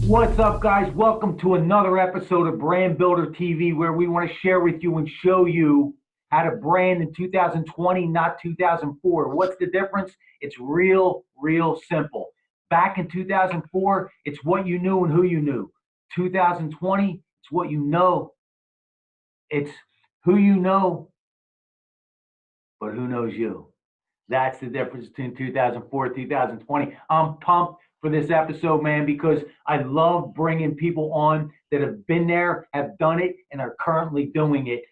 What's up, guys? Welcome to another episode of Brand Builder TV, where we want to share with you and show you how to brand in 2020, not 2004. What's the difference? It's real simple. Back in 2004, it's what you knew and who you knew. 2020, it's what you know. It's who you know, but who knows you. That's the difference between 2004 and 2020. I'm pumped for this episode, man, because I love bringing people on that have been there, have done it, and are currently doing it.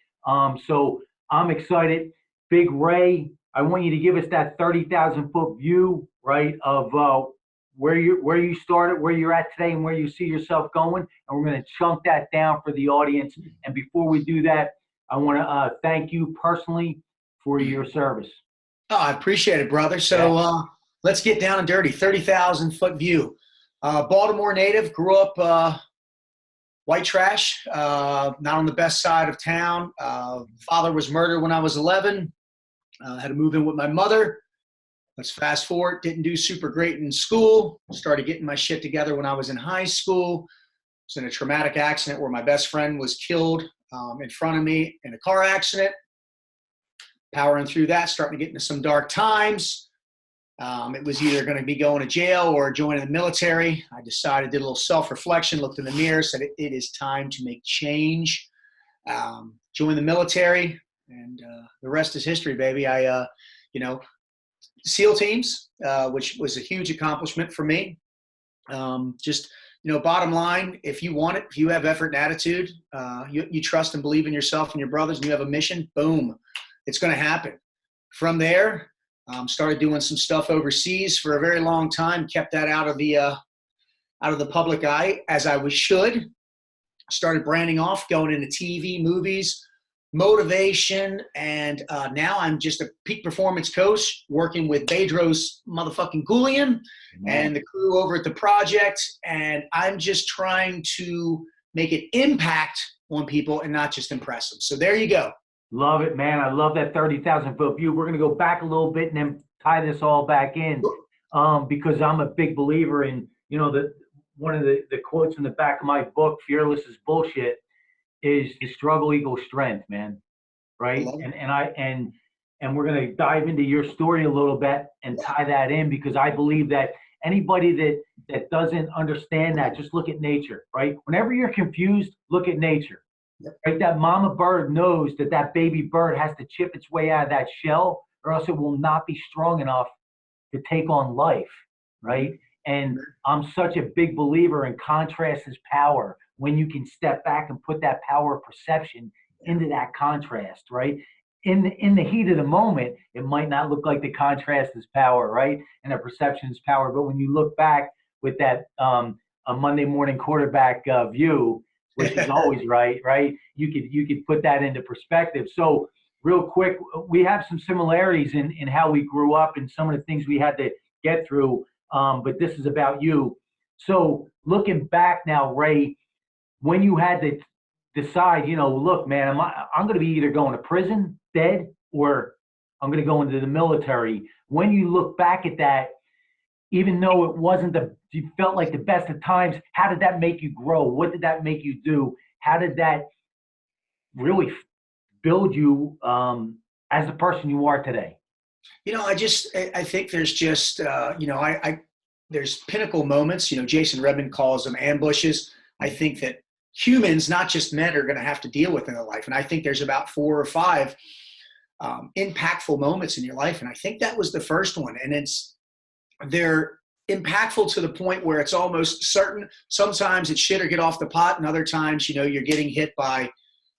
So I'm excited. Big Ray, I want you to give us that 30,000 foot view, right, of where you started, where you're at today, and where you see yourself going. And we're going to chunk that down for the audience. And before we do that, I want to thank you personally for your service. Oh, I appreciate it, brother. So let's get down and dirty. 30,000 foot view. Baltimore native, grew up white trash, not on the best side of town. Father was murdered when I was 11. Had to move in with my mother. Let's fast forward. Didn't do super great in school. Started getting my shit together when I was in high school. Was in a traumatic accident where my best friend was killed in front of me in a car accident. Powering through that, starting to get into some dark times. It was either going to be going to jail or joining the military. I decided, did a little self-reflection, looked in the mirror, said it is time to make change. Joined the military, and the rest is history, baby. I, SEAL teams, which was a huge accomplishment for me. Bottom line, if you want it, if you have effort and attitude, you trust and believe in yourself and your brothers, and you have a mission, boom. It's going to happen. From there, started doing some stuff overseas for a very long time. Kept that out of the public eye, as I should. Started branding off, going into TV, movies, motivation, and now I'm just a peak performance coach working with Bedros motherfucking Goulian and the crew over at the project. And I'm just trying to make an impact on people and not just impress them. So there you go. Love it, man. I love that 30,000 foot view. We're going to go back a little bit and then tie this all back in because I'm a big believer in, one of the quotes in the back of my book, Fearless is Bullshit, is the struggle equals strength, man. Right. And we're going to dive into your story a little bit and tie that in, because I believe that anybody that doesn't understand that, just look at nature, right? Whenever you're confused, look at nature. Yep. Right, that mama bird knows that baby bird has to chip its way out of that shell, or else it will not be strong enough to take on life, right? And I'm such a big believer in contrast is power. When you can step back and put that power of perception into that contrast, right? In the heat of the moment, it might not look like the contrast is power, right? And the perception is power. But when you look back with that a Monday morning quarterback view, which is always right? You could put that into perspective. So real quick, we have some similarities in how we grew up and some of the things we had to get through, but this is about you. So looking back now, Ray, when you had to decide, look, man, I'm going to be either going to prison, dead, or I'm going to go into the military. When you look back at that, even though it wasn't you felt like the best of times, how did that make you grow? What did that make you do? How did that really build you as the person you are today? I think there's just, there's pinnacle moments, Jason Redman calls them ambushes. I think that humans, not just men, are going to have to deal with in their life. And I think there's about 4 or 5 impactful moments in your life. And I think that was the first one. And they're impactful to the point where it's almost certain. Sometimes it's shit or get off the pot, and other times, you're getting hit by,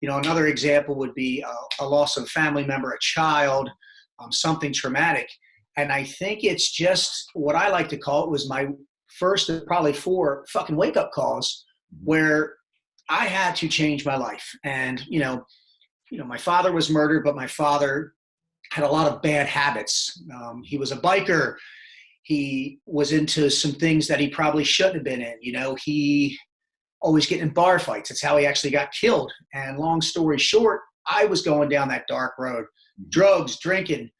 another example would be a loss of a family member, a child, something traumatic. And I think it's just what I like to call it was my first of probably 4 fucking wake-up calls where I had to change my life. And, my father was murdered, but my father had a lot of bad habits. He was a biker. He was into some things that he probably shouldn't have been in. He always getting in bar fights. That's how he actually got killed. And long story short, I was going down that dark road. Drugs, drinking,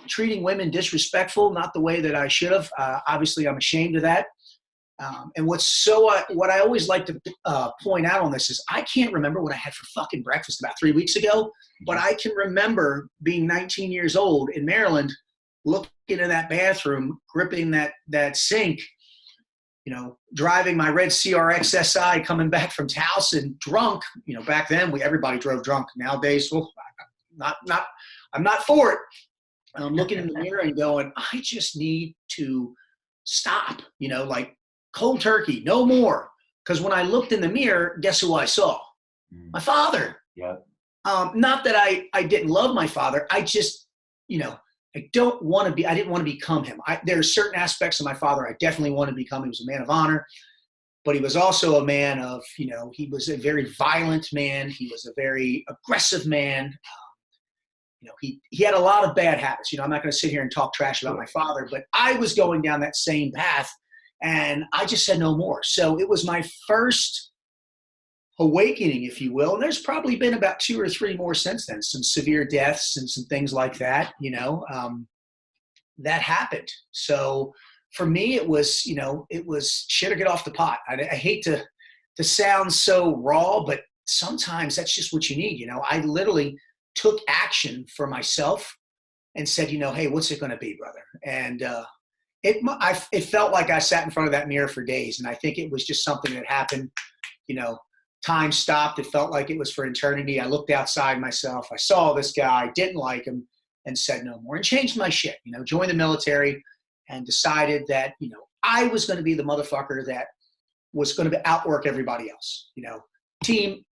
treating women disrespectful, not the way that I should have. Obviously, I'm ashamed of that. And what I always like to point out on this is I can't remember what I had for fucking breakfast about 3 weeks ago, but I can remember being 19 years old in Maryland, looking in that bathroom, gripping that sink, driving my red CRX SI, coming back from Towson drunk. Back then everybody drove drunk. Nowadays, well, I'm not for it. I'm looking in the mirror and going, I just need to stop, like cold turkey, no more. Because when I looked in the mirror, guess who I saw? My father. Yeah. Not that I didn't love my father. I just, I didn't want to become him. There are certain aspects of my father I definitely wanted to become. He was a man of honor, but he was also a man of, he was a very violent man. He was a very aggressive man. He had a lot of bad habits. I'm not going to sit here and talk trash about my father, but I was going down that same path, and I just said no more. So it was my first awakening, if you will. And there's probably been about 2 or 3 more since then, some severe deaths and some things like that, that happened. So for me, it was shit or get off the pot. I hate to sound so raw, but sometimes that's just what you need. I literally took action for myself and said, hey, what's it going to be, brother? And it felt like I sat in front of that mirror for days. And I think it was just something that happened, time stopped. It felt like it was for eternity. I looked outside myself. I saw this guy, didn't like him, and said no more, and changed my shit, joined the military and decided that, I was going to be the motherfucker that was going to outwork everybody else, team,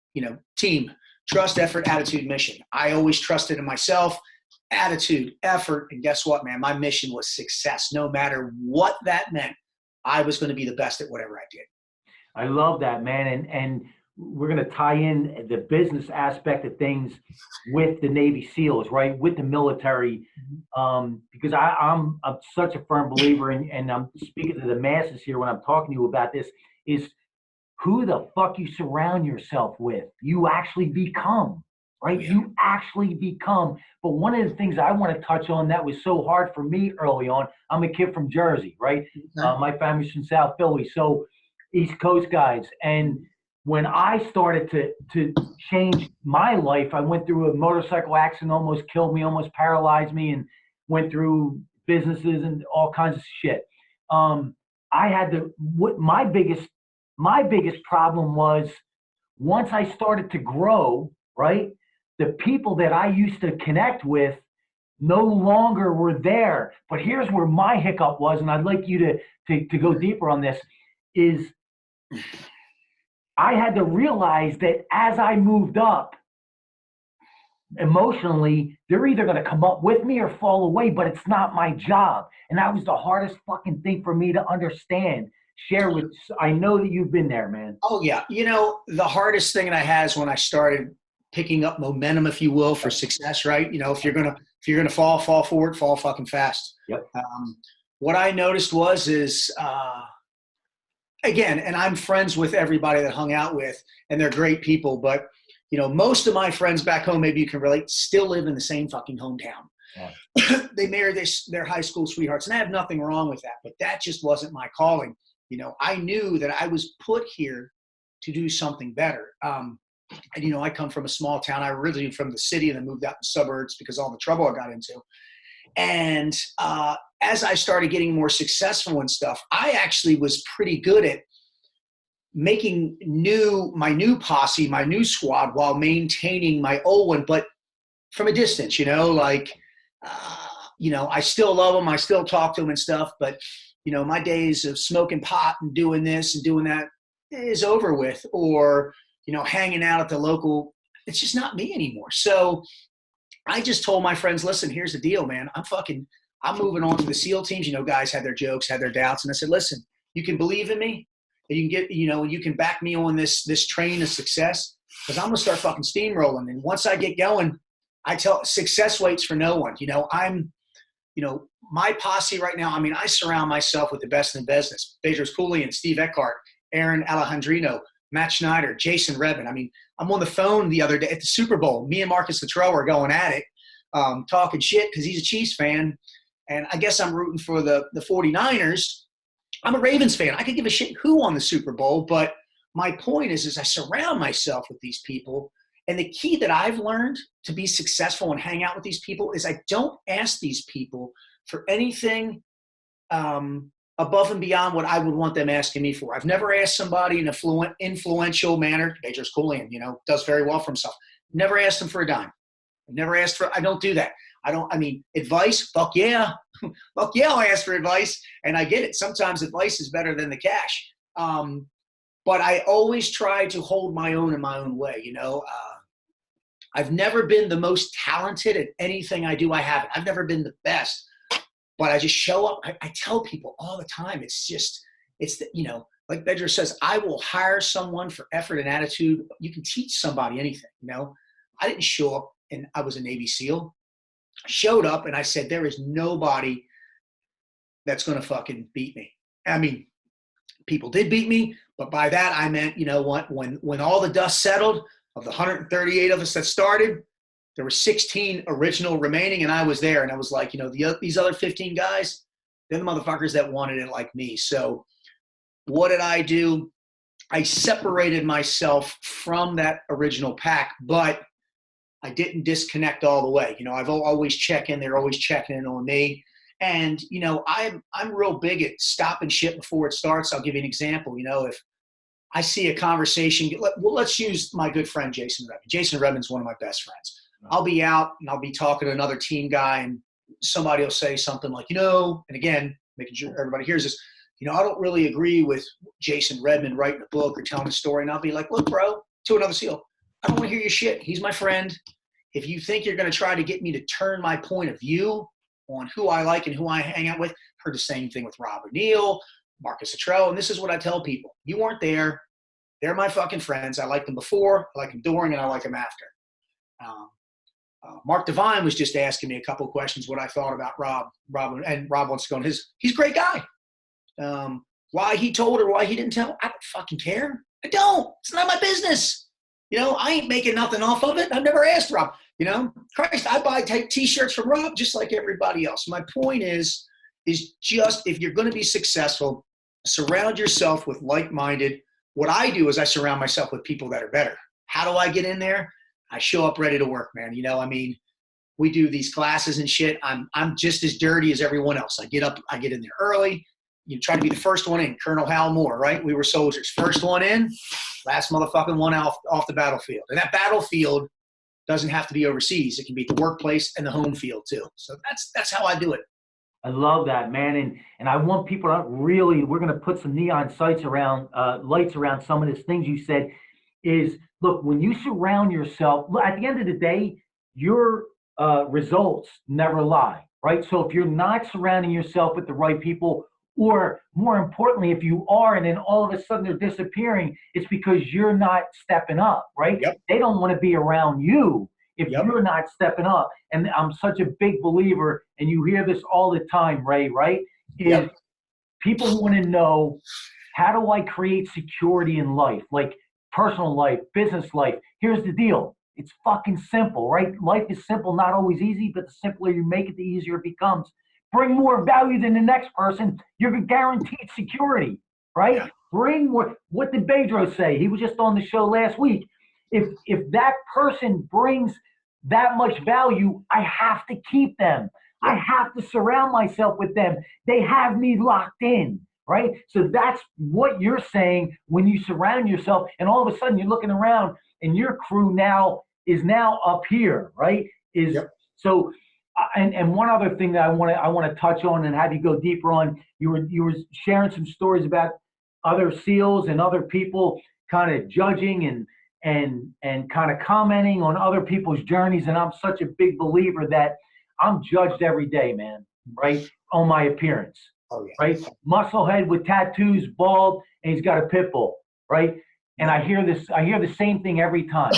trust, effort, attitude, mission. I always trusted in myself, attitude, effort. And guess what, man? My mission was success. No matter what that meant, I was going to be the best at whatever I did. I love that, man. And we're going to tie in the business aspect of things with the Navy SEALs, right? With the military, because I'm such a firm believer in, and I'm speaking to the masses here when I'm talking to you about this, is who the fuck you surround yourself with, you actually become, right? Yeah. You actually become. But one of the things I want to touch on that was so hard for me early on, I'm a kid from Jersey, right? My family's from South Philly, so East Coast guys. And when I started to change my life, I went through a motorcycle accident, almost killed me, almost paralyzed me, and went through businesses and all kinds of shit. I had my biggest problem was once I started to grow, right, the people that I used to connect with no longer were there. But here's where my hiccup was, and I'd like you to go deeper on this, is I had to realize that as I moved up emotionally, they're either going to come up with me or fall away, but it's not my job. And that was the hardest fucking thing for me to understand. Share with, I know that you've been there, man. Oh yeah. The hardest thing that I had is when I started picking up momentum, if you will, for success, right? If you're going to fall forward, fall fucking fast. Yep. What I noticed is, again, and I'm friends with everybody that hung out with, and they're great people, but most of my friends back home, maybe you can relate, still live in the same fucking hometown. Yeah. They married their high school sweethearts, and I have nothing wrong with that, but that just wasn't my calling. I knew that I was put here to do something better. And, I come from a small town. I originally from the city and then moved out to the suburbs because of all the trouble I got into. And as I started getting more successful and stuff, I actually was pretty good at making my new posse, my new squad, while maintaining my old one, but from a distance, I still love them. I still talk to them and stuff, but my days of smoking pot and doing this and doing that is over with, or, hanging out at the local, it's just not me anymore. So I just told my friends, listen, here's the deal, man. I'm moving on to the SEAL teams. Guys had their jokes, had their doubts. And I said, listen, you can believe in me. And you can get, you can back me on this train of success, because I'm going to start fucking steamrolling. And once I get going, I tell success waits for no one. My posse right now, I surround myself with the best in business. Bezos Cooley, Steve Eckhart, Aaron Alejandrino, Matt Schneider, Jason Redman. I'm on the phone the other day at the Super Bowl. Me and Marcus Luttrell were going at it, talking shit because he's a Chiefs fan. And I guess I'm rooting for the 49ers. I'm a Ravens fan. I could give a shit who won the Super Bowl, but my point is I surround myself with these people. And the key that I've learned to be successful and hang out with these people is I don't ask these people for anything above and beyond what I would want them asking me for. I've never asked somebody in an influential manner. Major's Coolian, does very well for himself. Never asked him for a dime. I've never asked for, I don't do that. Advice, fuck yeah. Fuck yeah, I ask for advice and I get it. Sometimes advice is better than the cash. But I always try to hold my own in my own way, I've never been the most talented at anything I do. I haven't. I've never been the best. But I just show up. I tell people all the time, like Bedger says, I will hire someone for effort and attitude. You can teach somebody anything, I didn't show up and I was a Navy SEAL. I showed up and I said, there is nobody that's going to fucking beat me. I mean, people did beat me, but by that I meant, when all the dust settled, of the 138 of us that started, there were 16 original remaining, and I was there. And I was like, these other 15 guys, they're the motherfuckers that wanted it like me. So what did I do? I separated myself from that original pack, but I didn't disconnect all the way. I've always check in. They're always checking in on me. And, I'm real big at stopping shit before it starts. I'll give you an example. If I see a conversation, let's use my good friend, Jason Redman. Jason Redman's one of my best friends. I'll be out and I'll be talking to another team guy and somebody will say something like, and again, making sure everybody hears this, I don't really agree with Jason Redman writing a book or telling a story. And I'll be like, look, bro, to another SEAL, I don't want to hear your shit. He's my friend. If you think you're going to try to get me to turn my point of view on who I like and who I hang out with, I've heard the same thing with Rob O'Neill, Marcus Luttrell, and this is what I tell people. You weren't there. They're my fucking friends. I like them before, I like them during, and I like them after. Mark Devine was just asking me a couple of questions, what I thought about Rob, and Rob wants to go on he's a great guy. Why he told her, why he didn't tell, I don't fucking care. I don't. It's not my business. I ain't making nothing off of it. I've never asked Rob. Christ, I buy T-shirts from Rob just like everybody else. My point is just if you're going to be successful, surround yourself with like-minded. What I do is I surround myself with people that are better. How do I get in there? I show up ready to work, man. We do these classes and shit. I'm just as dirty as everyone else. I get in there early. You try to be the first one in. Colonel Hal Moore, right? We were soldiers. First one in, last motherfucking one off the battlefield. And that battlefield doesn't have to be overseas. It can be the workplace and the home field too. So that's how I do it. I love that, man. And I want people to really, we're going to put some neon lights around some of these things you said is, look, when you surround yourself, at the end of the day, your results never lie, right? So if you're not surrounding yourself with the right people, or more importantly, if you are and then all of a sudden they're disappearing, it's because you're not stepping up, right? Yep. They don't want to be around you if you're not stepping up. And I'm such a big believer, and you hear this all the time, Ray, right? Is people want to know, how do I create security in life? Like personal life, business life. Here's the deal. It's fucking simple, right? Life is simple, not always easy, but the simpler you make it, the easier it becomes. Bring more value than the next person, you're guaranteed security, right? Yeah. Bring more. What did Bedro say? He was just on the show last week. If that person brings that much value, I have to keep them. Yeah. I have to surround myself with them. They have me locked in, right? So that's what you're saying when you surround yourself, and all of a sudden you're looking around and your crew is now up here, right? So. And one other thing that I want to touch on and have you go deeper on, you were sharing some stories about other SEALs and other people kind of judging and kind of commenting on other people's journeys. And I'm such a big believer that I'm judged every day, man, right? On my appearance, right? Musclehead with tattoos, bald, and he's got a pit bull, right? And I hear the same thing every time.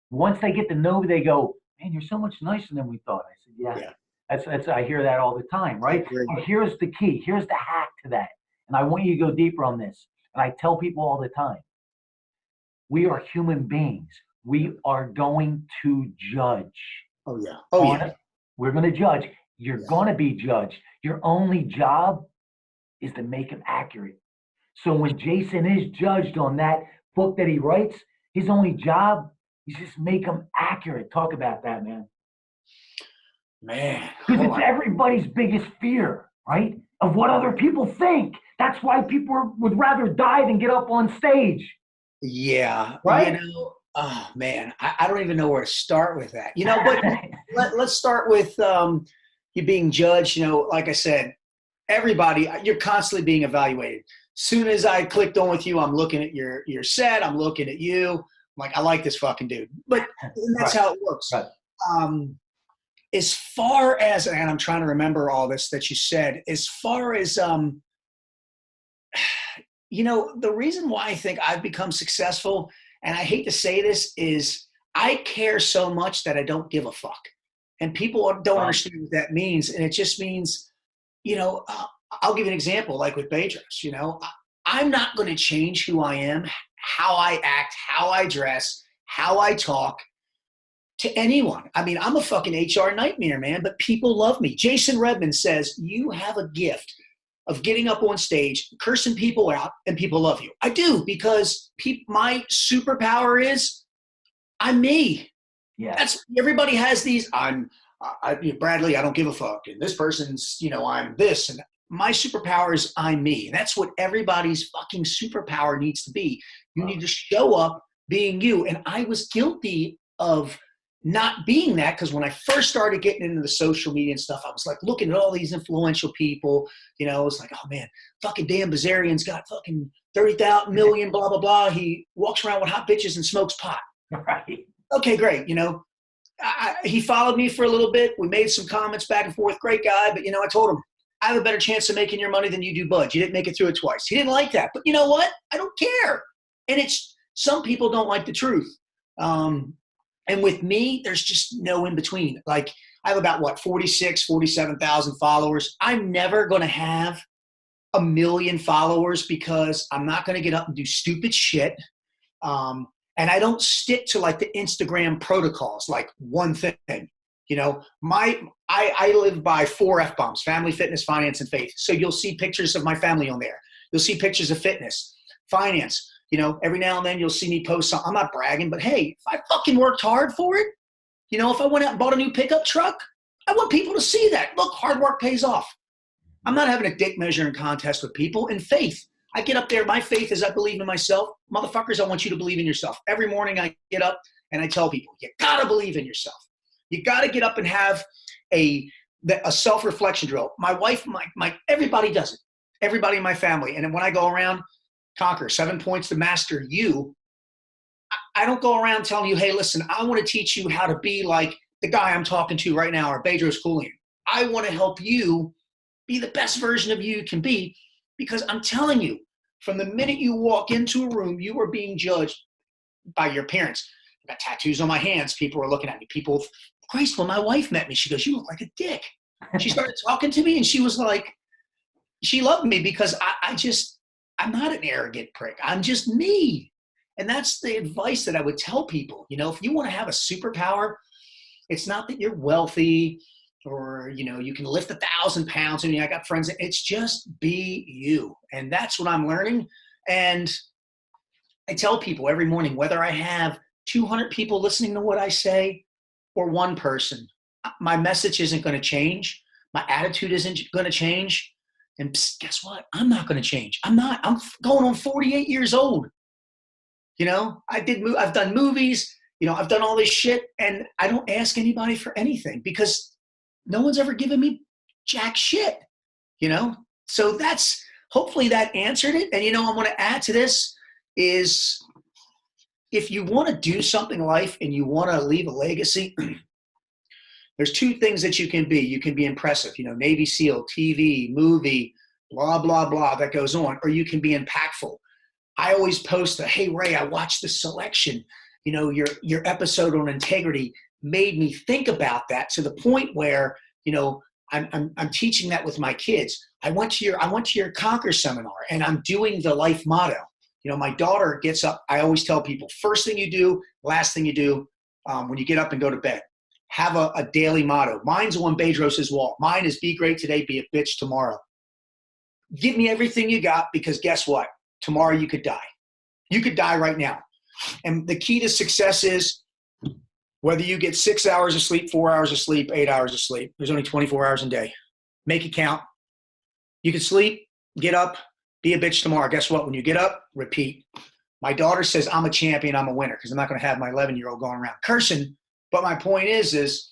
Once they get to know me, they go, man, you're so much nicer than we thought. I said, yeah. That's I hear that all the time, right? And here's the key. Here's the hack to that. And I want you to go deeper on this. And I tell people all the time, we are human beings. We are going to judge. We're going to judge. You're going to be judged. Your only job is to make them accurate. So when Jason is judged on that book that he writes, his only job is just make them accurate. Talk about that, man. Man, Because it's everybody's biggest fear, right? Of what other people think. That's why people would rather die than get up on stage. Yeah. Right? Oh man, I don't even know where to start with that. But let's start with you being judged. Like I said, everybody, you're constantly being evaluated. Soon as I clicked on with you, I'm looking at your set. I'm looking at you. I'm like, I like this fucking dude. But that's right. How it works. Right. As far as, and I'm trying to remember all this that you said, as far as, the reason why I think I've become successful, and I hate to say this, is I care so much that I don't give a fuck. And people don't understand what that means. And it just means, I'll give you an example, like with Bedros, I'm not going to change who I am, how I act, how I dress, how I talk to anyone. I mean, I'm a fucking HR nightmare, man, but people love me. Jason Redman says, you have a gift of getting up on stage, cursing people out, and people love you. I do, because my superpower is I'm me. Yeah. Everybody has these, Bradley, I don't give a fuck. And this person's, I'm this. And my superpower is I'm me. And that's what everybody's fucking superpower needs to be. You need to show up being you. And I was guilty of not being that, because when I first started getting into the social media and stuff, I was like looking at all these influential people, it's like, oh man, fucking Dan Bazarian's got fucking 30,000 million, blah, blah, blah. He walks around with hot bitches and smokes pot. Right. Okay, great. He followed me for a little bit. We made some comments back and forth. Great guy. But, I told him, I have a better chance of making your money than you do, bud. You didn't make it through it twice. He didn't like that. But you know what? I don't care. And some people don't like the truth. And with me, there's just no in between. Like, I have about 47,000 followers. I'm never going to have 1 million followers, because I'm not going to get up and do stupid shit. And I don't stick to like the Instagram protocols, like one thing. I live by 4 F-bombs: family, fitness, finance, and faith. So you'll see pictures of my family on there. You'll see pictures of fitness, finance. Every now and then you'll see me post something. I'm not bragging, but hey, if I fucking worked hard for it, if I went out and bought a new pickup truck, I want people to see that. Look, hard work pays off. I'm not having a dick measuring contest with people. In faith, I get up there. My faith is I believe in myself. Motherfuckers, I want you to believe in yourself. Every morning I get up and I tell people, you got to believe in yourself. You got to get up and have a self-reflection drill. My wife, everybody does it. Everybody in my family. And then when I go around, conquer 7 points to master you. I don't go around telling you, hey, listen, I want to teach you how to be like the guy I'm talking to right now, or Bedros Keuilian. I want to help you be the best version of you can be, because I'm telling you, from the minute you walk into a room, you are being judged by your appearance. I got tattoos on my hands. People are looking at me. Christ, when my wife met me, she goes, you look like a dick. She started talking to me, and she was like, she loved me because I'm not an arrogant prick. I'm just me. And that's the advice that I would tell people. If you want to have a superpower, it's not that you're wealthy or, you can lift 1,000 pounds. I got friends. It's just be you. And that's what I'm learning. And I tell people every morning, whether I have 200 people listening to what I say or one person, my message isn't going to change. My attitude isn't going to change. And guess what? I'm not going to change. I'm going on 48 years old. I've done movies, I've done all this shit, and I don't ask anybody for anything, because no one's ever given me jack shit, So hopefully that answered it. And, I want to add to this is, if you want to do something in life and you want to leave a legacy, there's 2 things that you can be. You can be impressive, Navy SEAL, TV, movie, blah, blah, blah, that goes on. Or you can be impactful. I always post hey, Ray, I watched the selection. Your episode on integrity made me think about that, to the point where, I'm teaching that with my kids. I went to your Conquer seminar, and I'm doing the life motto. My daughter gets up. I always tell people, first thing you do, last thing you do, when you get up and go to bed. Have a daily motto. Mine's on Bedros's wall. Mine is be great today, be a bitch tomorrow. give me everything you got, because guess what? Tomorrow you could die. You could die right now. And the key to success is whether you get 6 hours of sleep, 4 hours of sleep, 8 hours of sleep. There's only 24 hours a day. Make it count. You can sleep, get up, be a bitch tomorrow. Guess what? When you get up, repeat. My daughter says I'm a champion, I'm a winner, because I'm not going to have my 11-year-old going around cursing. But my point is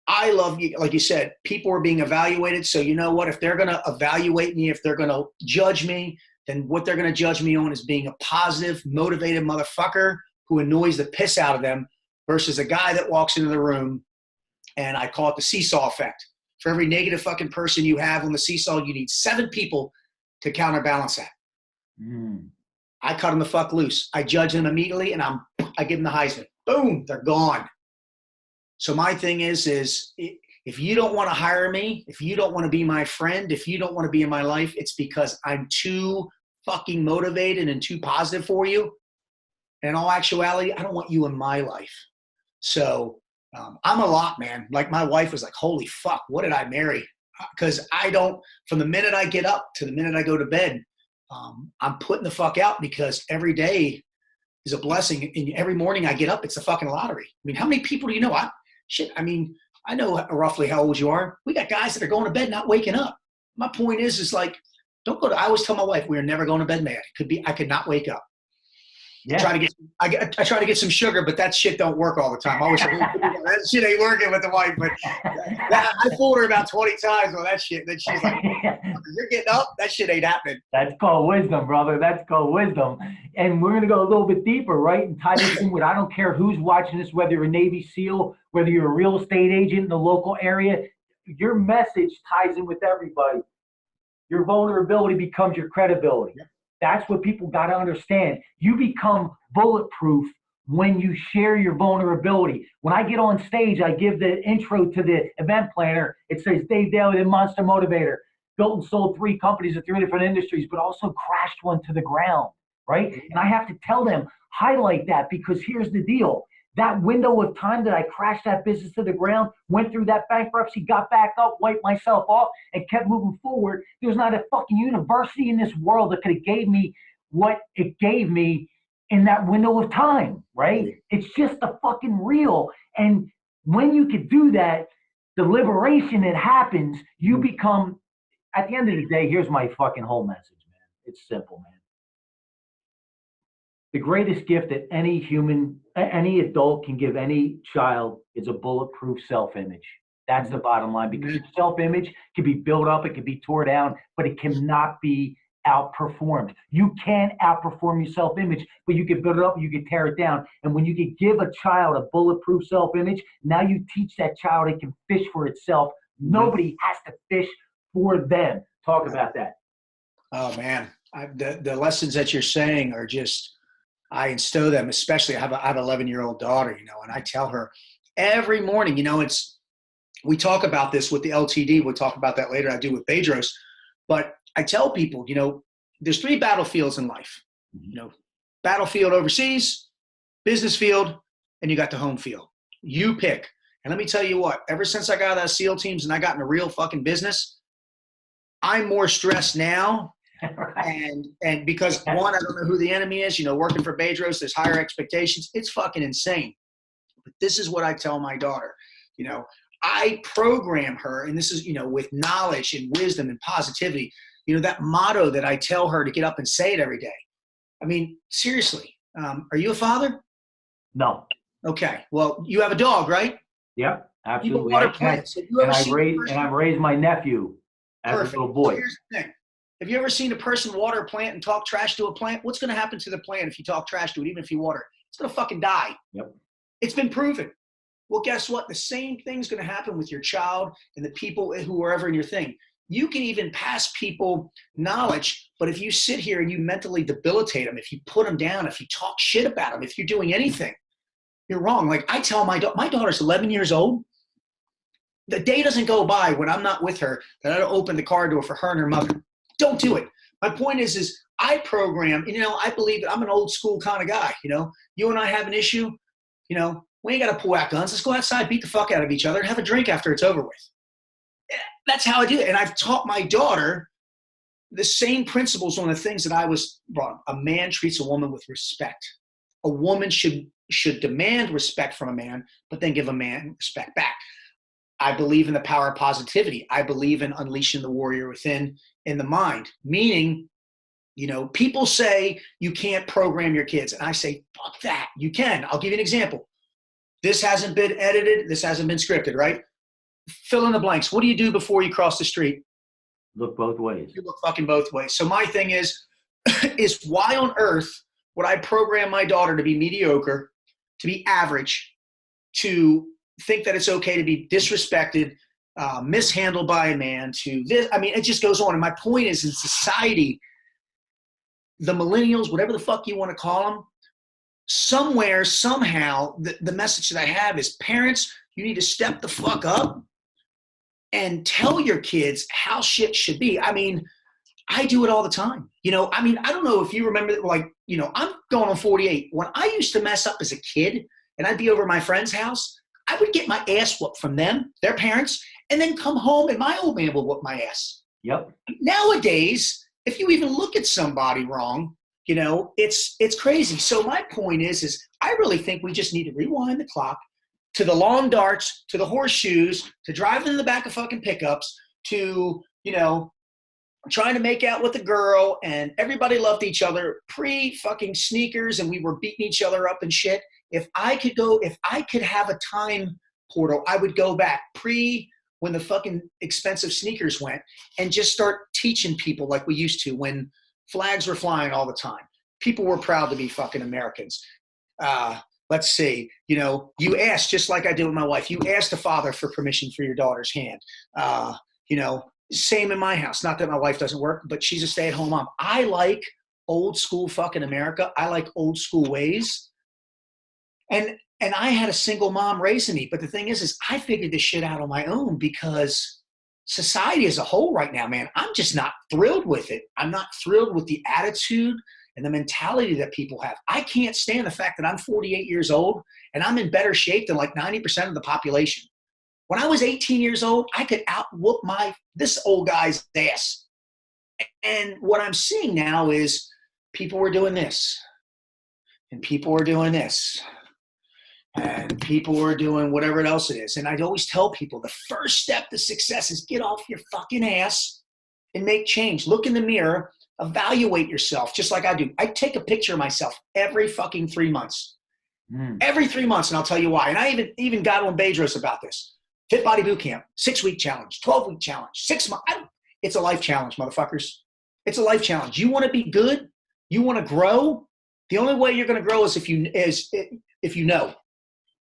I love you. Like you said, people are being evaluated. So you know what? If they're going to evaluate me, if they're going to judge me, then what they're going to judge me on is being a positive, motivated motherfucker who annoys the piss out of them versus a guy that walks into the room, and I call it the seesaw effect. For every negative fucking person you have on the seesaw, you need 7 people to counterbalance that. I cut them the fuck loose. I judge them immediately, and I give them the Heisman. Boom, they're gone. So my thing is if you don't want to hire me, if you don't want to be my friend, if you don't want to be in my life, it's because I'm too fucking motivated and too positive for you. And in all actuality, I don't want you in my life. So I'm a lot, man. Like my wife was like, holy fuck, what did I marry? Because I don't, from the minute I get up to the minute I go to bed, I'm putting the fuck out, because every day is a blessing. And every morning I get up, it's a fucking lottery. I mean, how many people do you know? I know roughly how old you are. We got guys that are going to bed not waking up. My point is like, don't go to, I always tell my wife, we're never going to bed mad. It could be, I could not wake up. Yeah. I try to get some sugar, but that shit don't work all the time. I always say, that shit ain't working with the wife. But I fooled her about 20 times on that shit. Then she's like, you're getting up? That shit ain't happening. That's called wisdom, brother. That's called wisdom. And we're going to go a little bit deeper, right? And tie this in with, I don't care who's watching this, whether you're a Navy SEAL, whether you're a real estate agent in the local area, your message ties in with everybody. Your vulnerability becomes your credibility. Yeah. That's what people got to understand. You become bulletproof when you share your vulnerability. When I get on stage, I give the intro to the event planner. It says, Dave Daly, the Monster Motivator, built and sold 3 companies in 3 different industries, but also crashed one to the ground, right? And I have to tell them, highlight that, because here's the deal. That window of time that I crashed that business to the ground, went through that bankruptcy, got back up, wiped myself off, and kept moving forward. There's not a fucking university in this world that could have gave me what it gave me in that window of time, right? It's just the fucking real. And when you could do that, the liberation that happens, you become, at the end of the day, here's my fucking whole message, man. It's simple, man. The greatest gift that any adult can give any child is a bulletproof self-image. That's the bottom line, because your self-image can be built up, it can be torn down, but it cannot be outperformed. You can outperform your self-image, but you can build it up, you can tear it down. And when you can give a child a bulletproof self-image, now you teach that child it can fish for itself. Nobody has to fish for them. Talk about that. Oh man, the lessons that you're saying are just, I instill them, especially I have an 11-year-old daughter, and I tell her every morning, we talk about this with the LTD. We'll talk about that later. I do with Bedros, but I tell people, there's 3 battlefields in life, battlefield overseas, business field, and you got the home field. You pick. And let me tell you what, ever since I got out of SEAL teams and I got in a real fucking business, I'm more stressed now. Right. And because one, I don't know who the enemy is, working for Bedros, there's higher expectations. It's fucking insane. But this is what I tell my daughter, I program her, and this is, with knowledge and wisdom and positivity, that motto that I tell her to get up and say it every day. I mean, seriously, are you a father? No. Okay. Well, you have a dog, right? Yeah, absolutely. I've raised my nephew as a little boy. So here's the thing. Have you ever seen a person water a plant and talk trash to a plant? What's going to happen to the plant if you talk trash to it, even if you water it? It's going to fucking die. Yep. It's been proven. Well, guess what? The same thing's going to happen with your child and the people who are ever in your thing. You can even pass people knowledge, but if you sit here and you mentally debilitate them, if you put them down, if you talk shit about them, if you're doing anything, you're wrong. Like I tell my daughter's 11 years old. The day doesn't go by when I'm not with her that I don't open the car door for her and her mother. Don't do it. My point is I program, I believe that I'm an old school kind of guy, you and I have an issue, we ain't got to pull out guns. Let's go outside, beat the fuck out of each other, and have a drink after it's over with. That's how I do it. And I've taught my daughter the same principles, one of the things that I was brought. A man treats a woman with respect. A woman should demand respect from a man, but then give a man respect back. I believe in the power of positivity. I believe in unleashing the warrior within in the mind, meaning, people say you can't program your kids. And I say, fuck that. You can. I'll give you an example. This hasn't been edited. This hasn't been scripted, right? Fill in the blanks. What do you do before you cross the street? Look both ways. You look fucking both ways. So my thing is why on earth would I program my daughter to be mediocre, to be average, to think that it's okay to be disrespected, mishandled by a man, to this? I mean, it just goes on. And my point is, in society, the millennials, whatever the fuck you want to call them, somewhere, somehow, the message that I have is, parents, you need to step the fuck up and tell your kids how shit should be. I mean, I do it all the time. I don't know if you remember, I'm going on 48. When I used to mess up as a kid and I'd be over at my friend's house, I would get my ass whooped from them, their parents, and then come home and my old man would whoop my ass. Yep. Nowadays, if you even look at somebody wrong, it's crazy. So my point is I really think we just need to rewind the clock to the long darts, to the horseshoes, to driving in the back of fucking pickups, to, trying to make out with a girl, and everybody loved each other pre-fucking sneakers, and we were beating each other up and shit. If I could have a time portal, I would go back when the fucking expensive sneakers went and just start teaching people like we used to when flags were flying all the time. People were proud to be fucking Americans. Let's see, you asked, just like I did with my wife, you asked the father for permission for your daughter's hand. Same in my house. Not that my wife doesn't work, but she's a stay-at-home mom. I like old school fucking America. I like old school ways. And I had a single mom raising me. But the thing is I figured this shit out on my own because society as a whole right now, man, I'm just not thrilled with it. I'm not thrilled with the attitude and the mentality that people have. I can't stand the fact that I'm 48 years old and I'm in better shape than like 90% of the population. When I was 18 years old, I could out-whoop this old guy's ass. And what I'm seeing now is people were doing this, and people were doing this, and people were doing whatever else it is. And I'd always tell people the first step to success is get off your fucking ass and make change. Look in the mirror, evaluate yourself, just like I do. I take a picture of myself every fucking 3 months. Every 3 months, and I'll tell you why. And I even got on Bedros about this. Fit Body Boot Camp, 6-week challenge, 12-week challenge, 6 months. It's a life challenge, motherfuckers. It's a life challenge. You want to be good? You want to grow? The only way you're going to grow is if you know.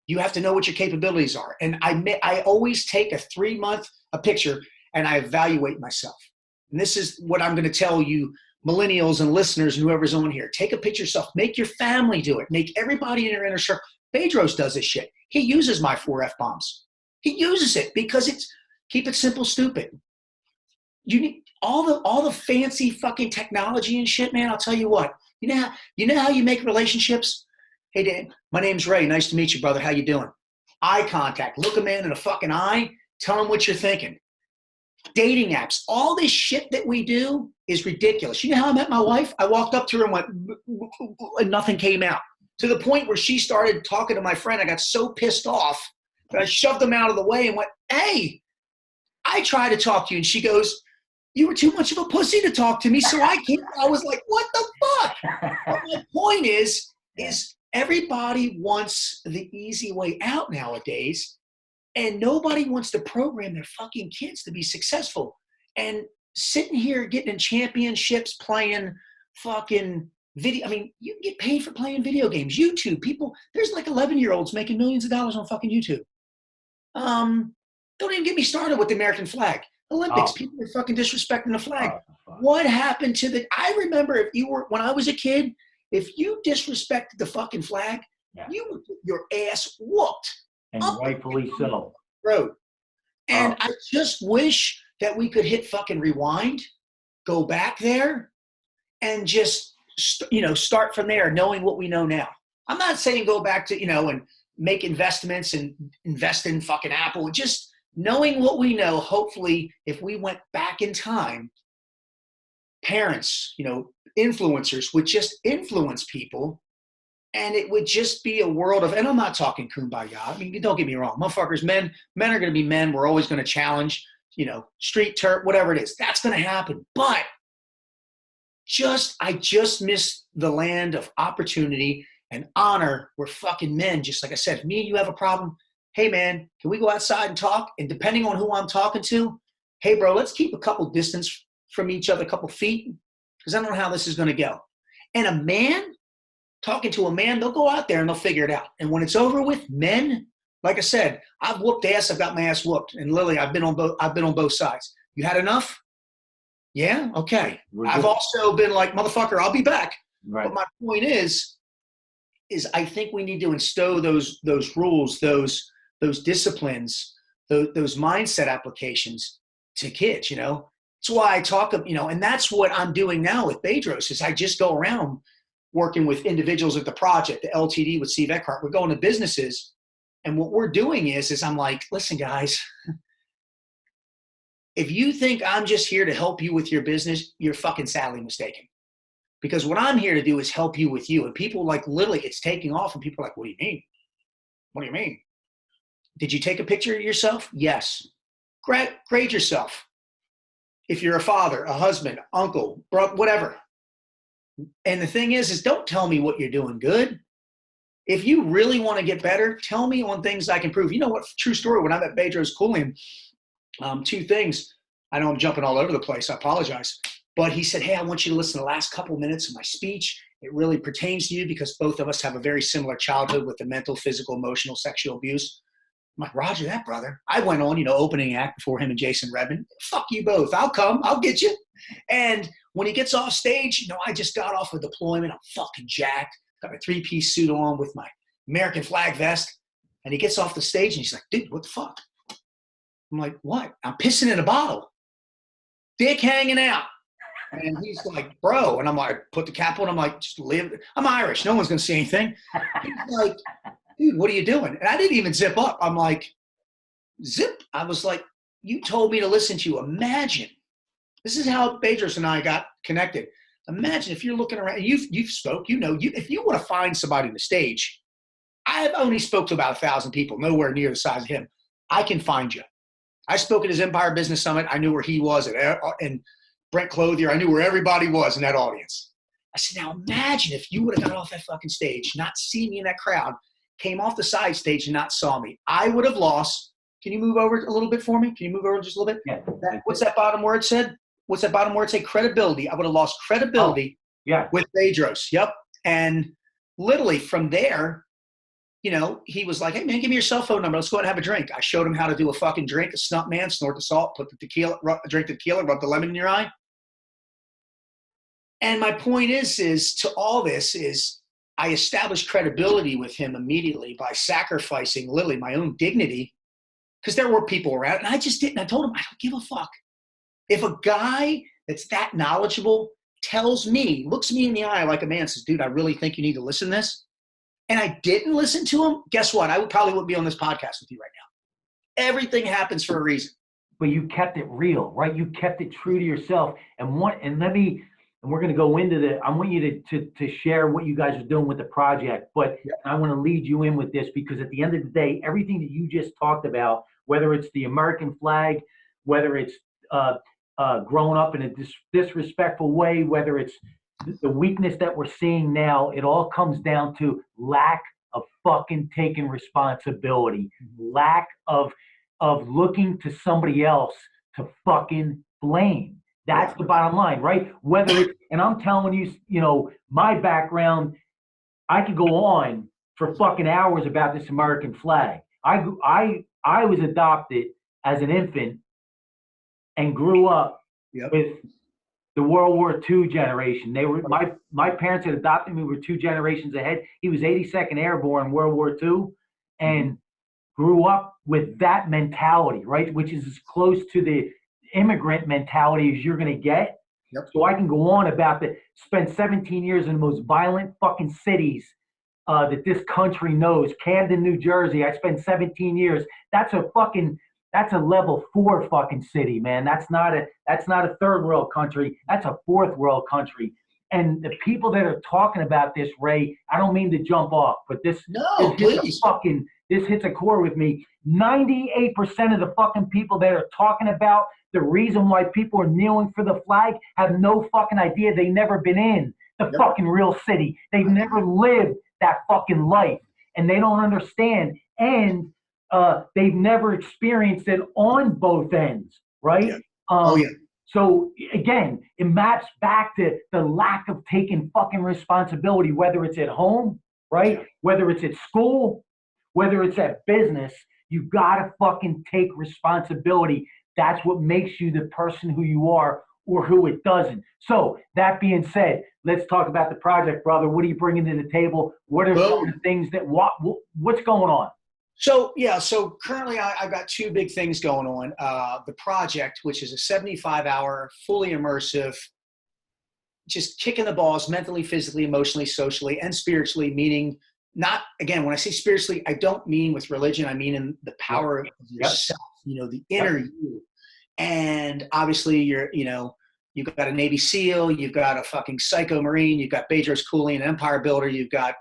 You have to know what your capabilities are. And I always take a 3 month picture and I evaluate myself. And this is what I'm going to tell you, millennials and listeners and whoever's on here. Take a picture of yourself. Make your family do it. Make everybody in your inner circle. Bedros does this shit. He uses my 4 F-bombs. He uses it because it's keep it simple, stupid. You need all the fancy fucking technology and shit, man. I'll tell you what. You know how you make relationships? Hey, Dan, my name's Ray. Nice to meet you, brother. How you doing? Eye contact. Look a man in the fucking eye. Tell him what you're thinking. Dating apps. All this shit that we do is ridiculous. You know how I met my wife? I walked up to her and went, and nothing came out. To the point where she started talking to my friend. I got so pissed off. But I shoved them out of the way and went, hey, I tried to talk to you. And she goes, you were too much of a pussy to talk to me, so I can't. I was like, what the fuck? But my point is everybody wants the easy way out nowadays, and nobody wants to program their fucking kids to be successful. And sitting here getting in championships playing fucking video. I mean, you can get paid for playing video games. YouTube, people, there's like 11-year-olds making millions of dollars on fucking YouTube. Don't even get me started with the American flag. Olympics, people are fucking disrespecting the flag. What happened to I remember when I was a kid, if you disrespected the fucking flag, you would get your ass whooped. And rightfully so. Road. And I just wish that we could hit fucking rewind, go back there, and just, start from there, knowing what we know now. I'm not saying go back to, and make investments and invest in fucking Apple. Just knowing what we know, hopefully, if we went back in time, parents, influencers would just influence people, and it would just be a world of, and I'm not talking kumbaya. I mean, don't get me wrong. Motherfuckers, men are going to be men. We're always going to challenge, street turf, whatever it is. That's going to happen. But I just miss the land of opportunity and honor where fucking men, just like I said, if me and you have a problem, hey man, can we go outside and talk? And depending on who I'm talking to, hey bro, let's keep a couple distance from each other, a couple feet, because I don't know how this is going to go. And a man, talking to a man, they'll go out there and they'll figure it out. And when it's over with, men, like I said, I've whooped ass, I've got my ass whooped. And Lily, I've been on both sides. You had enough? Yeah, okay. I've also been like, motherfucker, I'll be back. Right. But my point is I think we need to instill those rules, those disciplines, those mindset applications to kids, That's why I talk, and that's what I'm doing now with Bedros is I just go around working with individuals at the project, the LTD with Steve Eckhart. We're going to businesses, and what we're doing is I'm like, listen, guys, if you think I'm just here to help you with your business, you're fucking sadly mistaken. Because what I'm here to do is help you with you. And people like, literally, it's taking off, and people are like, what do you mean? What do you mean? Did you take a picture of yourself? Yes. Grade yourself. If you're a father, a husband, uncle, bro, whatever. And the thing is don't tell me what you're doing good. If you really want to get better, tell me on things I can prove. You know what? True story. When I met Bedros Keuilian, two things. I know I'm jumping all over the place. I apologize. But he said, hey, I want you to listen to the last couple of minutes of my speech. It really pertains to you because both of us have a very similar childhood with the mental, physical, emotional, sexual abuse. I'm like, Roger that, brother. I went on, opening act before him and Jason Redman. Fuck you both. I'll come. I'll get you. And when he gets off stage, I just got off a deployment. I'm fucking jacked. Got my 3-piece suit on with my American flag vest. And he gets off the stage and he's like, dude, what the fuck? I'm like, what? I'm pissing in a bottle. Dick hanging out. And he's like, bro. And I'm like, put the cap on. I'm like, just live. I'm Irish. No one's going to see anything. He's like, dude, what are you doing? And I didn't even zip up. I'm like, zip. I was like, you told me to listen to you. Imagine. This is how Bedros and I got connected. Imagine if you're looking around, you've spoke, if you want to find somebody on the stage, I've only spoke to about 1,000 people, nowhere near the size of him. I can find you. I spoke at his Empire Business Summit. I knew where he was, and Brent Clothier. I knew where everybody was in that audience. I said, now imagine if you would have got off that fucking stage, not seen me in that crowd, came off the side stage and not saw me. I would have lost. Can you move over a little bit for me? Can you move over just a little bit? Yeah. What's that bottom word said? What's that bottom word say? Credibility. I would have lost credibility with Bedros. Yep. And literally from there, he was like, hey, man, give me your cell phone number. Let's go out and have a drink. I showed him how to do a fucking drink, a snort man, snort the salt, put the tequila, drink the tequila, rub the lemon in your eye. And my point is to all this is I established credibility with him immediately by sacrificing literally my own dignity because there were people around. And I just didn't. I told him, I don't give a fuck. If a guy that's that knowledgeable tells me, looks me in the eye like a man, says, dude, I really think you need to listen to this, and I didn't listen to him, guess what? I probably wouldn't be on this podcast with you right now. Everything happens for a reason. But you kept it real, right? You kept it true to yourself. And we're going to go into I want you to share what you guys are doing with the project, but I want to lead you in with this because at the end of the day, everything that you just talked about, whether it's the American flag, whether it's growing up in a disrespectful way, whether it's the weakness that we're seeing now, it all comes down to lack of fucking taking responsibility, lack of looking to somebody else to fucking blame. That's the bottom line, right? Whether it's, and I'm telling you, my background, I could go on for fucking hours about this American flag. I was adopted as an infant and grew up with the World War II generation. They were my parents had adopted me. We were 2 generations ahead. He was 82nd Airborne in World War II, and grew up with that mentality, right? Which is as close to the immigrant mentality as you're going to get. Yep. So I can go on about spent 17 years in the most violent fucking cities that this country knows. Camden, New Jersey. I spent 17 years. That's a fucking That's a level 4 fucking city, man. That's not a third world country. That's a fourth world country. And the people that are talking about this, Ray, I don't mean to jump off, but this No, hits a please. fucking this hits a core with me. 98% of the fucking people that are talking about the reason why people are kneeling for the flag have no fucking idea. They've never been in the Yep. fucking real city. They've never lived that fucking life, and they don't understand. And they've never experienced it on both ends, right? Yeah. Oh yeah. So again, it maps back to the lack of taking fucking responsibility, whether it's at home, right? Yeah. Whether it's at school, whether it's at business, you gotta fucking take responsibility. That's what makes you the person who you are or who it doesn't. So that being said, let's talk about the project, brother. What are you bringing to the table? What are some of the things that what's going on? So yeah, so currently I've got two big things going on. The project, which is a 75-hour, fully immersive, just kicking the balls mentally, physically, emotionally, socially, and spiritually. Meaning, not again, when I say spiritually, I don't mean with religion. I mean in the power of yourself. You know, the inner you. And obviously, you've got a Navy SEAL, you've got a fucking psycho Marine, you've got Bedros Cooley, an empire builder, you've got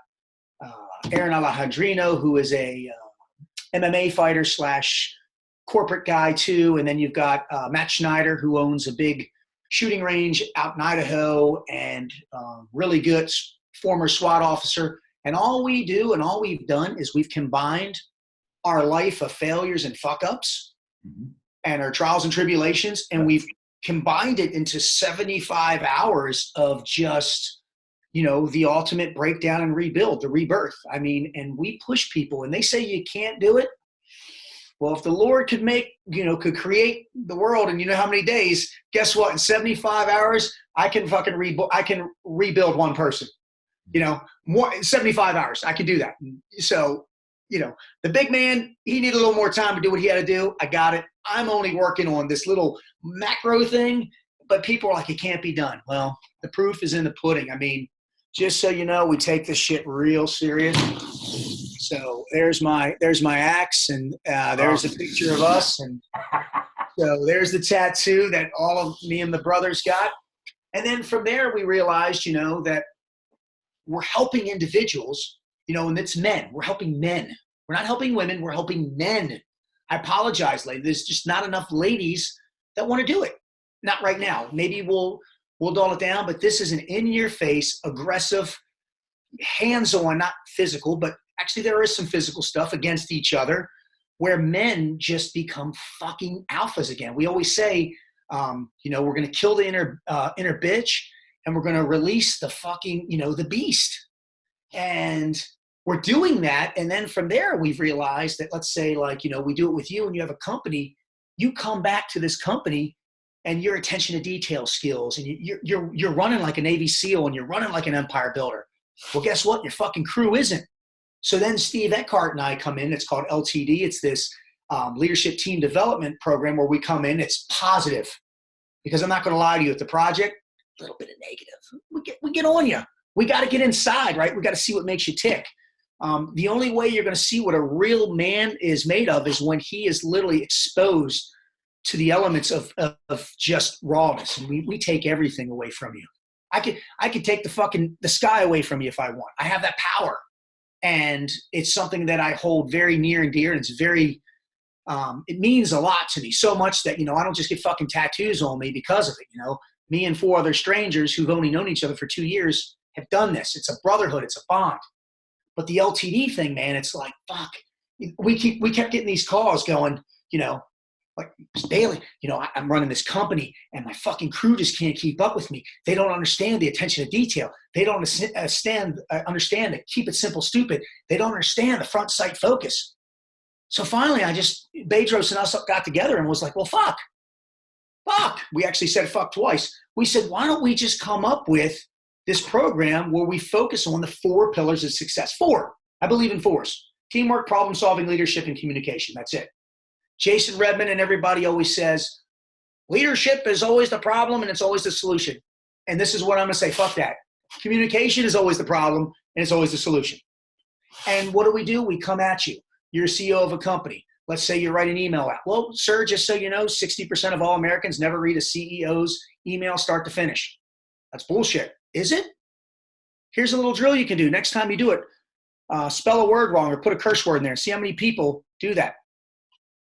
Aaron Alejandrino, who is a MMA fighter / corporate guy too, and then you've got Matt Schneider, who owns a big shooting range out in Idaho, and really good former SWAT officer. And all we do and all we've done is we've combined our life of failures and fuck ups and our trials and tribulations, and we've combined it into 75 hours of just, the ultimate breakdown and rebuild, the rebirth. I mean, and we push people, and they say you can't do it. Well, if the Lord could create the world in how many days, guess what? In 75 hours, I can fucking rebuild one person. 75 hours, I can do that. So, the big man, he needed a little more time to do what he had to do. I got it. I'm only working on this little macro thing, but people are like, it can't be done. Well, the proof is in the pudding. I mean, just so you know, we take this shit real serious. So there's my axe, and there's a picture of us, and so there's the tattoo that all of me and the brothers got. And then from there, we realized, that we're helping individuals, and it's men. We're helping men. We're not helping women. We're helping men. I apologize, ladies. There's just not enough ladies that want to do it. Not right now. Maybe we'll dull it down, but this is an in-your-face, aggressive, hands-on, not physical, but actually there is some physical stuff against each other where men just become fucking alphas again. We always say, we're going to kill the inner bitch, and we're going to release the fucking, the beast. And we're doing that. And then from there, we've realized that, let's say, we do it with you and you have a company, you come back to this company and your attention to detail skills, and you're running like a Navy SEAL, and you're running like an empire builder. Well, guess what? Your fucking crew isn't. So then Steve Eckhart and I come in. It's called LTD. It's this leadership team development program where we come in. It's positive, because I'm not going to lie to you. At the project, a little bit of negative. We get on you. We got to get inside, right? We got to see what makes you tick. The only way you're going to see what a real man is made of is when he is literally exposed to the elements of just rawness. And we take everything away from you. I could take the sky away from you if I want. I have that power. And it's something that I hold very near and dear. And it's very, it means a lot to me, so much that, I don't just get fucking tattoos on me because of it. Me and 4 other strangers who've only known each other for 2 years have done this. It's a brotherhood. It's a bond. But the LTD thing, man, it's like, fuck. We kept getting these calls going, like, Bailey, I'm running this company and my fucking crew just can't keep up with me. They don't understand the attention to detail. They don't understand to keep it simple, stupid. They don't understand the front sight focus. So finally, Bedros and us got together and was like, well, fuck. We actually said fuck twice. We said, why don't we just come up with this program where we focus on the 4 pillars of success? 4. I believe in 4s. Teamwork, problem solving, leadership, and communication. That's it. Jason Redman and everybody always says, leadership is always the problem and it's always the solution. And this is what I'm going to say. Fuck that. Communication is always the problem and it's always the solution. And what do? We come at you. You're a CEO of a company. Let's say you write an email out. Well, sir, just so you know, 60% of all Americans never read a CEO's email start to finish. That's bullshit. Is it? Here's a little drill you can do. Next time you do it, spell a word wrong or put a curse word in there. See how many people do that.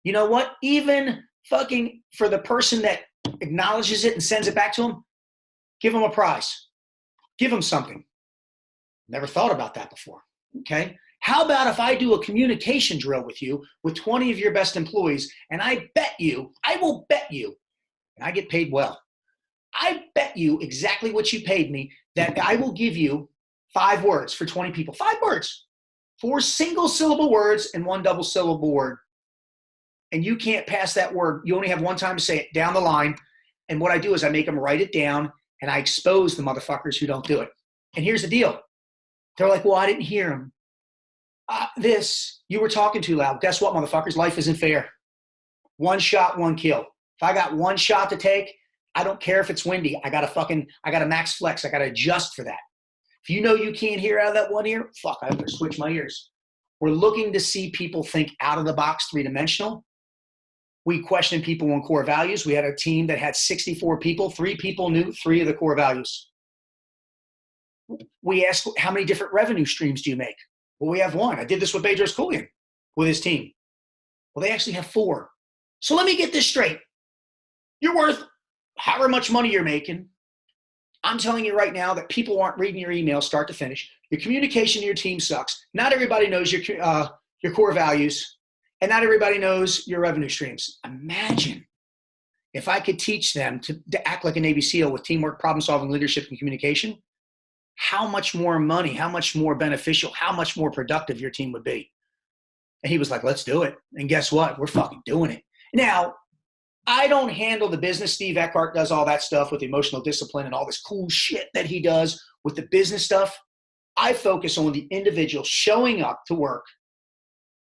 You know what? Even fucking for the person that acknowledges it and sends it back to them, give them a prize. Give them something. Never thought about that before. Okay? How about if I do a communication drill with you with 20 of your best employees, and I will bet you, and I get paid well, I bet you exactly what you paid me, that I will give you 5 words for 20 people. 5 words. 4 single-syllable words and 1 double-syllable word. And you can't pass that word. You only have 1 time to say it down the line. And what I do is I make them write it down, and I expose the motherfuckers who don't do it. And here's the deal. They're like, well, I didn't hear him. You were talking too loud. Guess what, motherfuckers? Life isn't fair. 1 shot, 1 kill. If I got 1 shot to take, I don't care if it's windy. I got a max flex. I got to adjust for that. If you know you can't hear out of that one ear, fuck, I have to switch my ears. We're looking to see people think out of the box, 3-dimensional. We questioned people on core values. We had a team that had 64 people. 3 people knew 3 of the core values. We asked, how many different revenue streams do you make? Well, we have 1. I did this with Bedros Keuilian with his team. Well, they actually have 4. So let me get this straight. You're worth however much money you're making. I'm telling you right now that people aren't reading your email start to finish. Your communication to your team sucks. Not everybody knows your core values, and not everybody knows your revenue streams. Imagine if I could teach them to act like a Navy SEAL with teamwork, problem-solving, leadership, and communication. How much more money, how much more beneficial, how much more productive your team would be. And he was like, let's do it. And guess what? We're fucking doing it. Now, I don't handle the business. Steve Eckhart does all that stuff with emotional discipline and all this cool shit that he does with the business stuff. I focus on the individual showing up to work,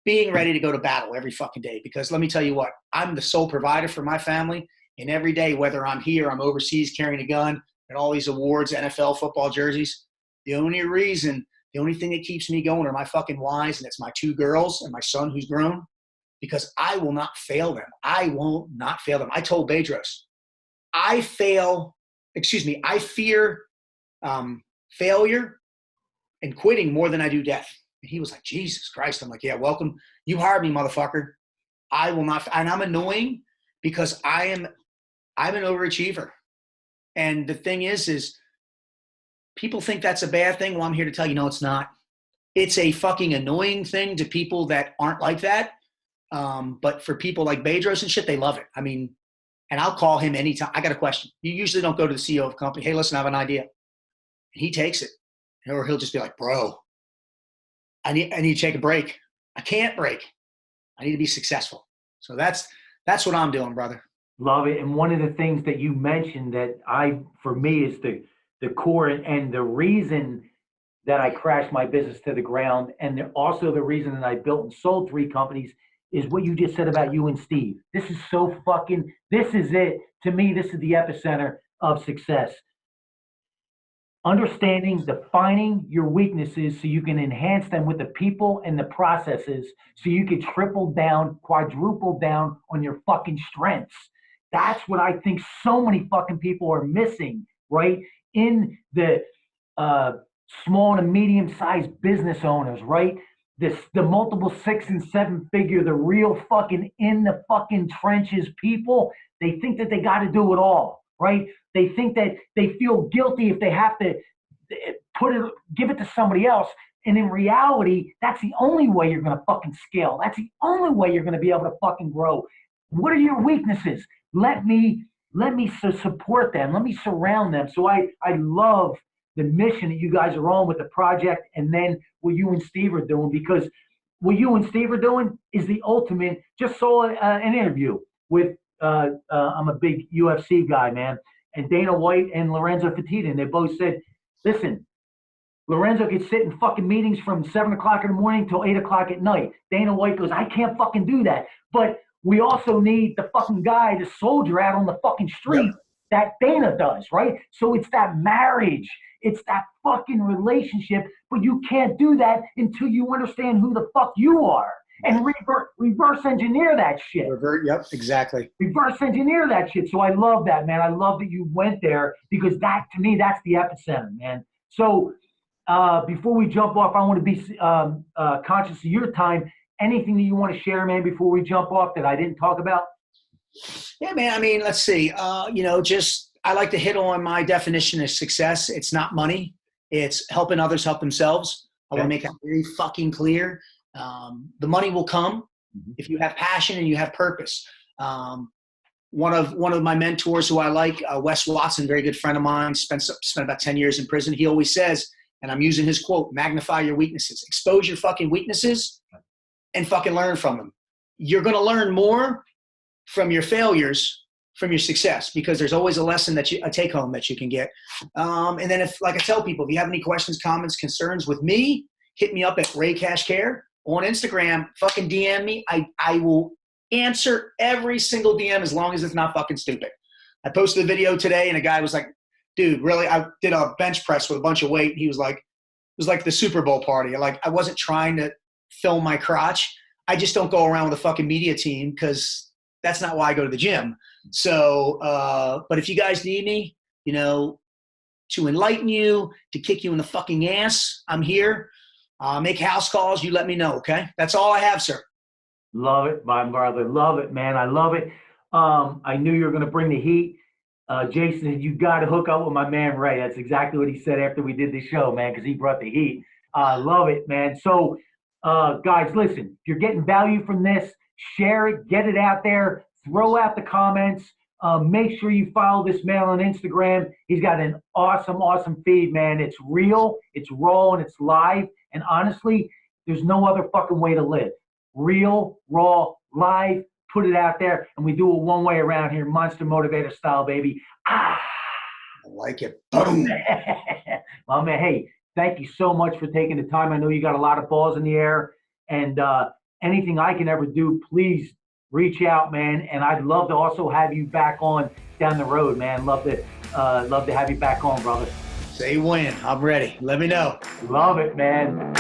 being ready to go to battle every fucking day. Because let me tell you what, I'm the sole provider for my family. And every day, whether I'm here, I'm overseas carrying a gun, and all these awards, NFL football jerseys. The only thing that keeps me going are my fucking whys, and it's my 2 girls and my son who's grown, because I will not fail them. I will not fail them. I told Bedros, I fear failure and quitting more than I do death. And he was like, Jesus Christ. I'm like, yeah, welcome. You hired me, motherfucker. I will not. And I'm annoying because I'm an overachiever. And the thing is people think that's a bad thing. Well, I'm here to tell you, no, it's not. It's a fucking annoying thing to people that aren't like that. But for people like Bedros and shit, they love it. I mean, and I'll call him anytime. I got a question. You usually don't go to the CEO of a company. Hey, listen, I have an idea. And he takes it. Or he'll just be like, bro, I need to take a break. I can't break. I need to be successful. So that's what I'm doing, brother. Love it. And one of the things that you mentioned that for me is the core and the reason that I crashed my business to the ground, and also the reason that I built and sold 3 companies, is what you just said about you and Steve. This is it. To me, this is the epicenter of success. Understanding, defining your weaknesses so you can enhance them with the people and the processes so you can triple down, quadruple down on your fucking strengths. That's what I think so many fucking people are missing, right? In the small and medium-sized business owners, right? The multiple 6 and 7 figure, the real fucking in the fucking trenches people, they think that they got to do it all, right? They think that they feel guilty if they have to give it to somebody else. And in reality, that's the only way you're going to fucking scale. That's the only way you're going to be able to fucking grow. What are your weaknesses? Let me support them. Let me surround them. So I love the mission that you guys are on with the project, and then what you and Steve are doing, because what you and Steve are doing is the ultimate. Just saw an interview with, I'm a big UFC guy, man, and Dana White and Lorenzo Fertitta, and they both said, listen, Lorenzo could sit in fucking meetings from 7 o'clock in the morning till 8 o'clock at night. Dana White goes, I can't fucking do that. But we also need the fucking guy, the soldier out on the fucking street that Dana does, right? So it's that marriage. It's that fucking relationship, but you can't do that until you understand who the fuck you are. and reverse engineer that shit. Yep, exactly. Reverse engineer that shit. So I love that, man. I love that you went there because that, to me, that's the epicenter, man. So before we jump off, I want to be conscious of your time. Anything that you want to share, man, before we jump off that I didn't talk about? Yeah, man. I mean, let's see. Just I like to hit on my definition of success. It's not money. It's helping others help themselves. I want to make that very fucking clear. The money will come if you have passion and you have purpose. One of my mentors who I like, Wes Watson, very good friend of mine, spent about 10 years in prison. He always says, and I'm using his quote, magnify your weaknesses, expose your fucking weaknesses and fucking learn from them. You're going to learn more from your failures, from your success, because there's always a lesson a take home that you can get. And then if, like I tell people, if you have any questions, comments, concerns with me, hit me up at Ray Cash Care on Instagram, fucking DM me. I will answer every single DM as long as it's not fucking stupid. I posted a video today and a guy was like, dude, really? I did a bench press with a bunch of weight. He was like, it was like the Super Bowl party. Like, I wasn't trying to film my crotch. I just don't go around with a fucking media team because that's not why I go to the gym. So, but if you guys need me, to enlighten you, to kick you in the fucking ass, I'm here. Make house calls. You let me know. Okay. That's all I have, sir. Love it, my brother. Love it, man. I love it. I knew you were going to bring the heat. Jason, you got to hook up with my man, Ray. That's exactly what he said after we did the show, man, because he brought the heat. Love it, man. So, guys, listen, if you're getting value from this, share it, get it out there, throw out the comments. Make sure you follow this man on Instagram. He's got an awesome, awesome feed, man. It's real, it's raw, and it's live. And honestly, there's no other fucking way to live. Real, raw, live, put it out there, and we do it one way around here, Monster Motivator style, baby. I like it. Boom. Well, man, hey, thank you so much for taking the time. I know you got a lot of balls in the air, and anything I can ever do, please reach out, man. And I'd love to also have you back on down the road, man. Love to have you back on, brother. Say when. I'm ready. Let me know. Love it, man.